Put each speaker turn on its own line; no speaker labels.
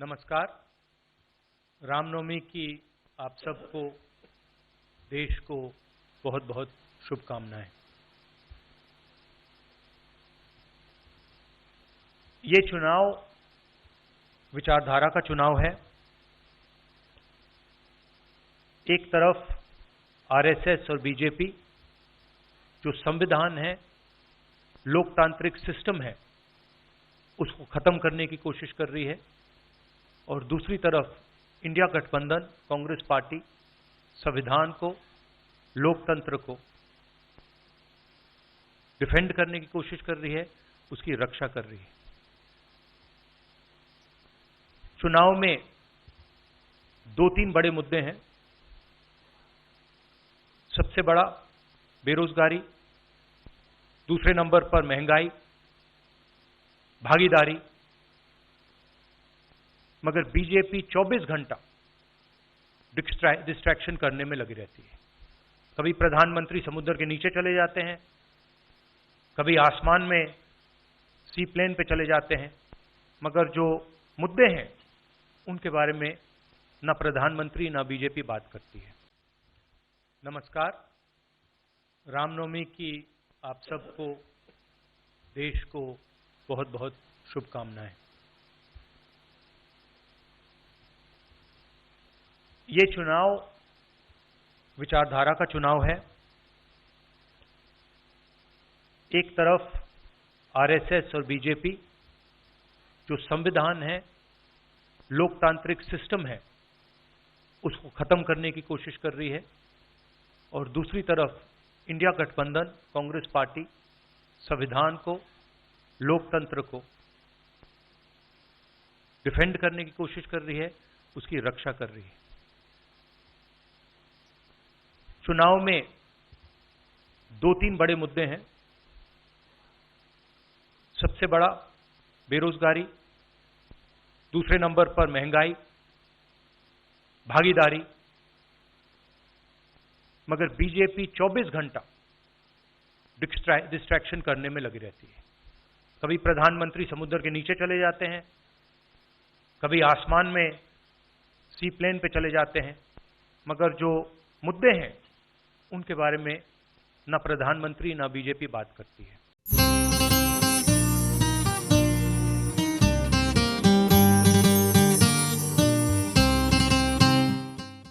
नमस्कार। रामनवमी की आप सबको, देश को बहुत बहुत शुभकामनाएं। ये चुनाव विचारधारा का चुनाव है। एक तरफ आरएसएस और बीजेपी जो संविधान है, लोकतांत्रिक सिस्टम है, उसको खत्म करने की कोशिश कर रही है, और दूसरी तरफ इंडिया गठबंधन कांग्रेस पार्टी संविधान को, लोकतंत्र को डिफेंड करने की कोशिश कर रही है, उसकी रक्षा कर रही है। चुनाव में दो तीन बड़े मुद्दे हैं। सबसे बड़ा बेरोजगारी, दूसरे नंबर पर महंगाई, भागीदारी। मगर बीजेपी 24 घंटा डिस्ट्रैक्शन करने में लगी रहती है। कभी प्रधानमंत्री समुद्र के नीचे चले जाते हैं, कभी आसमान में सी प्लेन पे चले जाते हैं, मगर जो मुद्दे हैं उनके बारे में ना प्रधानमंत्री ना बीजेपी बात करती है। नमस्कार। रामनवमी की आप सबको, देश को बहुत बहुत शुभकामनाएं। ये चुनाव विचारधारा का चुनाव है। एक तरफ आरएसएस और बीजेपी जो संविधान है, लोकतांत्रिक सिस्टम है, उसको खत्म करने की कोशिश कर रही है, और दूसरी तरफ इंडिया गठबंधन कांग्रेस पार्टी संविधान को, लोकतंत्र को डिफेंड करने की कोशिश कर रही है, उसकी रक्षा कर रही है। चुनाव में दो तीन बड़े मुद्दे हैं। सबसे बड़ा बेरोजगारी, दूसरे नंबर पर महंगाई, भागीदारी। मगर बीजेपी 24 घंटा डिस्ट्रैक्शन करने में लगी रहती है। कभी प्रधानमंत्री समुद्र के नीचे चले जाते हैं, कभी आसमान में सी प्लेन पे चले जाते हैं, मगर जो मुद्दे हैं उनके बारे में ना प्रधानमंत्री ना बीजेपी बात करती है।